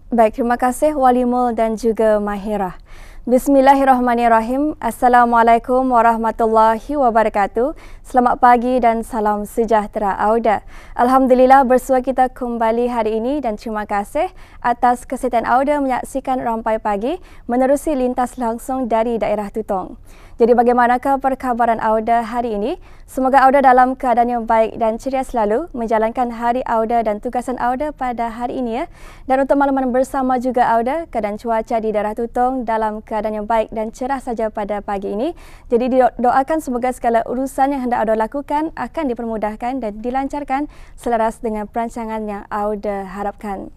Baik, terima kasih Walimul dan juga Mahirah. Bismillahirrahmanirrahim. Assalamualaikum warahmatullahi wabarakatuh. Selamat pagi dan salam sejahtera Auda. Alhamdulillah bersua kita kembali hari ini dan terima kasih atas kesediaan Auda menyaksikan Rampai Pagi menerusi lintas langsung dari daerah Tutong. Jadi bagaimanakah perkabaran Auda hari ini? Semoga Auda dalam keadaan yang baik dan ceria selalu menjalankan hari Auda dan tugasan Auda pada hari ini ya. Dan untuk makluman bersama juga Auda, keadaan cuaca di daerah Tutong dalam keadaan yang baik dan cerah saja pada pagi ini. Jadi doakan semoga segala urusan yang hendak Auda lakukan akan dipermudahkan dan dilancarkan selaras dengan perancangan yang Auda harapkan.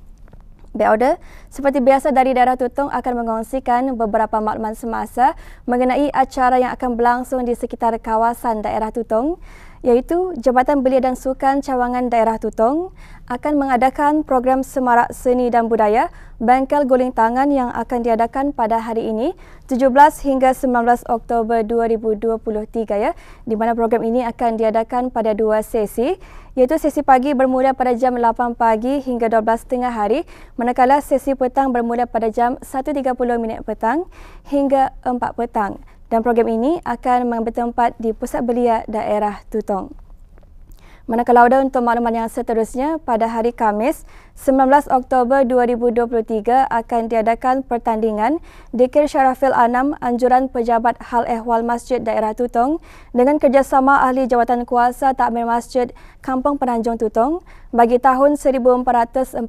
Baik Auda, seperti biasa dari daerah Tutong akan mengongsikan beberapa makluman semasa mengenai acara yang akan berlangsung di sekitar kawasan daerah Tutong, iaitu Jabatan Belia dan Sukan Cawangan Daerah Tutong akan mengadakan program Semarak Seni dan Budaya Bengkel Guling Tangan yang akan diadakan pada hari ini 17 hingga 19 Oktober 2023 ya, di mana program ini akan diadakan pada dua sesi, iaitu sesi pagi bermula pada jam 8 pagi hingga 12.30 hari, manakala sesi petang bermula pada jam 1.30 petang hingga 4 petang. Dan program ini akan mengambil tempat di Pusat Belia Daerah Tutong. Manakala Auda untuk makluman yang seterusnya, pada hari Khamis 19 Oktober 2023 akan diadakan pertandingan Dikir Syarafil Anam Anjuran Pejabat Hal Ehwal Masjid Daerah Tutong dengan kerjasama Ahli Jawatan Kuasa Takmir Masjid Kampung Penanjung Tutong bagi tahun 1445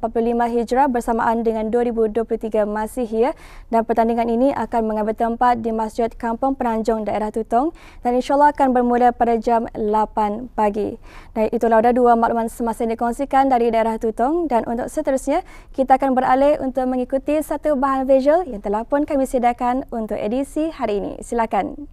Hijrah bersamaan dengan 2023 Masihi dan pertandingan ini akan mengambil tempat di Masjid Kampung Penanjung Daerah Tutong dan insyaAllah akan bermula pada jam 8 pagi. Dan itulah ada dua makluman semasa yang dikongsikan dari daerah Tutong dan untuk seterusnya kita akan beralih untuk mengikuti satu bahan visual yang telah pun kami sediakan untuk edisi hari ini. Silakan.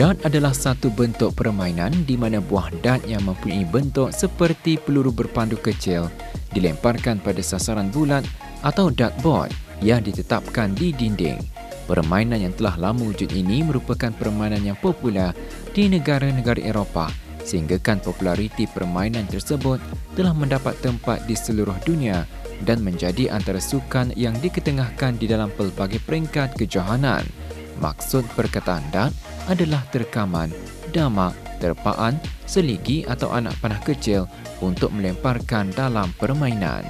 Dart adalah satu bentuk permainan di mana buah dart yang mempunyai bentuk seperti peluru berpandu kecil dilemparkan pada sasaran bulat atau dartboard yang ditetapkan di dinding. Permainan yang telah lama wujud ini merupakan permainan yang popular di negara-negara Eropah sehinggakan populariti permainan tersebut telah mendapat tempat di seluruh dunia dan menjadi antara sukan yang diketengahkan di dalam pelbagai peringkat kejohanan. Maksud perkataan dart adalah terkaman, damak, terpaan, seligi atau anak panah kecil untuk melemparkan dalam permainan.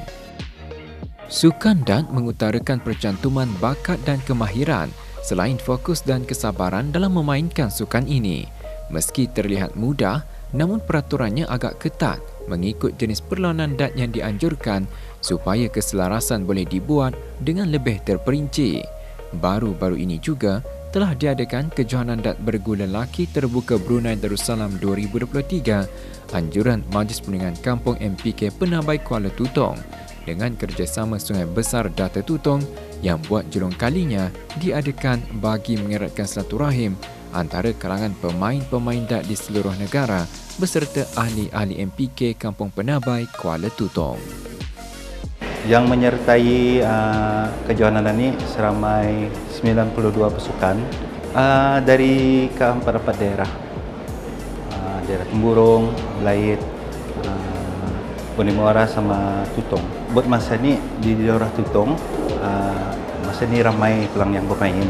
Sukan dart mengutarakan percantuman bakat dan kemahiran selain fokus dan kesabaran dalam memainkan sukan ini. Meski terlihat mudah, namun peraturannya agak ketat mengikut jenis perlawanan dart yang dianjurkan supaya keselarasan boleh dibuat dengan lebih terperinci. Baru-baru ini juga telah diadakan kejohanan dart bergu lelaki terbuka Brunei Darussalam 2023 anjuran Majlis Perundingan Kampung MPK Penabai Kuala Tutong dengan kerjasama Sungai Besar Data Tutong yang buat julung kalinya diadakan bagi mengeratkan silaturahim antara kalangan pemain-pemain dart di seluruh negara beserta ahli-ahli MPK Kampung Penabai Kuala Tutong. Yang menyertai kejohanan ini seramai 92 pasukan dari keempat-empat daerah. Daerah Temburong, Belait, Bone Muara sama Tutong. Buat masa ini di daerah Tutong, masa ini ramai pelang yang bermain.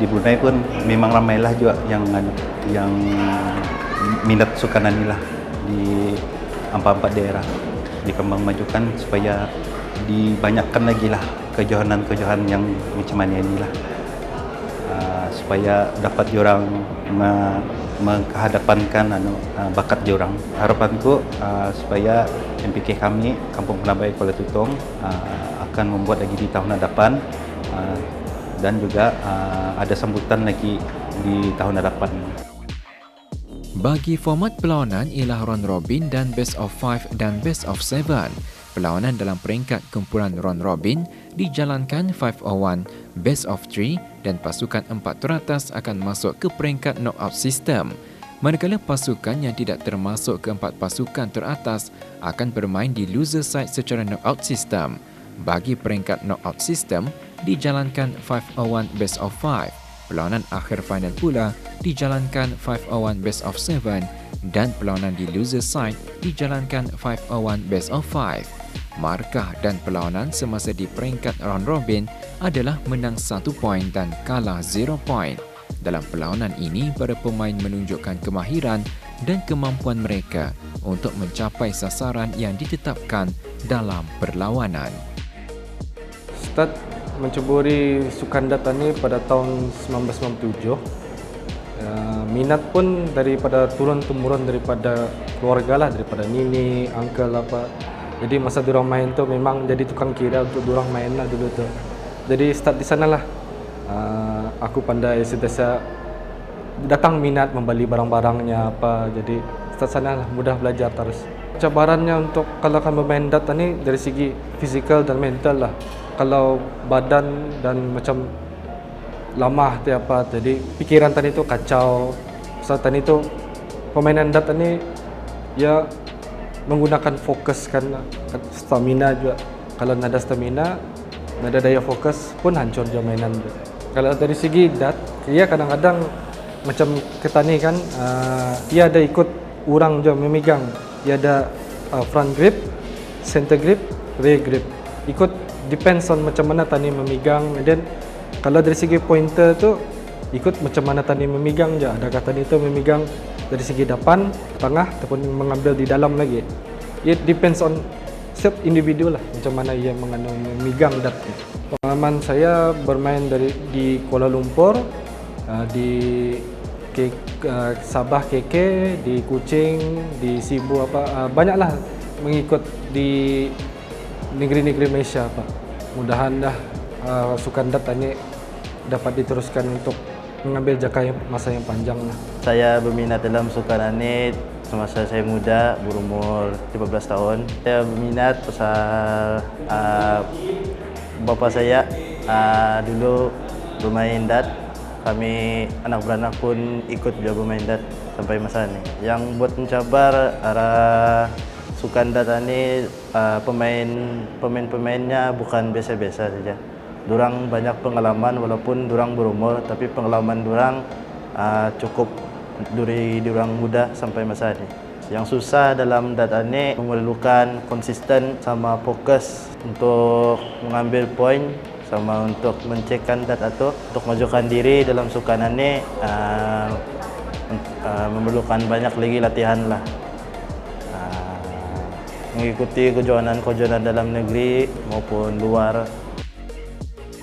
Di Brunei pun memang ramailah juga yang minat sukanan inilah di empat-empat daerah. Dikembang majukan supaya dibanyakkan lagi lah kejohanan-kejohanan yang macam mana inilah supaya dapat diorang menghadapankan bakat diorang. Harapanku supaya MPK kami Kampung Penabai Kuala Tutong akan membuat lagi di tahun hadapan dan juga ada sambutan lagi di tahun hadapan. Bagi format perlawanan ialah round robin dan best of 5 dan best of 7. Perlawanan dalam peringkat kumpulan round robin dijalankan 5-on-1, best of 3 dan pasukan 4 teratas akan masuk ke peringkat knockout system. manakala pasukan yang tidak termasuk keempat pasukan teratas akan bermain di loser side secara knockout system. Bagi peringkat knockout system, dijalankan 5-on-1 best of 5. Perlawanan akhir final pula dijalankan 5-on-1 best of 7 dan perlawanan di loser side dijalankan 5-on-1 best of 5. Markah dan perlawanan semasa di peringkat round robin adalah menang 1 poin dan kalah 0 poin. Dalam perlawanan ini, para pemain menunjukkan kemahiran dan kemampuan mereka untuk mencapai sasaran yang ditetapkan dalam perlawanan. Start menceburi sukan data ni pada tahun 1997. Minat pun daripada turun-temurun daripada keluarga lah, daripada nini, uncle apa. Jadi masa diorang main tu memang jadi tukang kira untuk diorang main lah dulu tu. Jadi start di sana lah. Aku pandai sentiasa datang minat membeli barang-barangnya apa. Jadi start sana lah, mudah belajar terus. Cabarannya untuk kalau akan bermain data ni dari segi fizikal dan mental lah. Kalau badan dan macam lamah tu apa, jadi pikiran tadi tu kacau. Pasal tadi tu permainan data ni ya menggunakan fokus kan, stamina juga. Kalau nada stamina, nada daya fokus pun hancur je mainan je. Kalau dari segi dat, dia kadang-kadang macam kita ni kan, dia ada ikut orang je memegang. Dia ada front grip, center grip, rear grip. Ikut depends on macam mana tani memegang. Dan kalau dari segi pointer tu ikut macam mana tani memegang je. Adakah tani tu memegang dari segi depan, tengah ataupun mengambil di dalam lagi. It depends on setiap individu lah macam mana ia memegang dat. Pengalaman saya bermain di Kuala Lumpur, di Sabah KK, di Kuching, di Sibu apa, banyaklah mengikut di negeri-negeri Malaysia apa. Mudahan dah sukan data ni dapat diteruskan untuk mengambil jangka masa yang panjang lah. Saya berminat dalam sukan ini semasa saya muda, berumur 15 tahun. Saya berminat pasal bapa saya dulu bermain dat. Kami anak beranak pun ikut dia bermain dat sampai masa ini. Yang buat mencabar arah sukan data ni, pemain-pemainnya bukan biasa-biasa saja. Durang banyak pengalaman walaupun durang berumur, tapi pengalaman durang cukup dari durang muda sampai masa ini. Yang susah dalam data ni memerlukan konsisten sama fokus untuk mengambil poin, sama untuk mencekkan data tu. Untuk majukan diri dalam sukan ini memerlukan banyak lagi latihan lah. Mengikuti kejohanan-kejohanan dalam negeri maupun luar.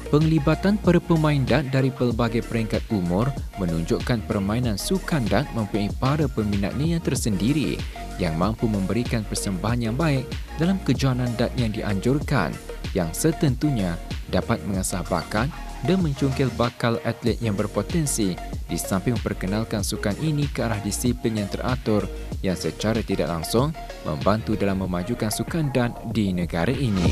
Penglibatan para pemain dat dari pelbagai peringkat umur menunjukkan permainan sukan dat mempunyai para peminatnya yang tersendiri yang mampu memberikan persembahan yang baik dalam kejohanan dat yang dianjurkan, yang setentunya dapat mengasah bakat dan mencungkil bakal atlet yang berpotensi di samping memperkenalkan sukan ini ke arah disiplin yang teratur yang secara tidak langsung membantu dalam memajukan sukan dat di negara ini.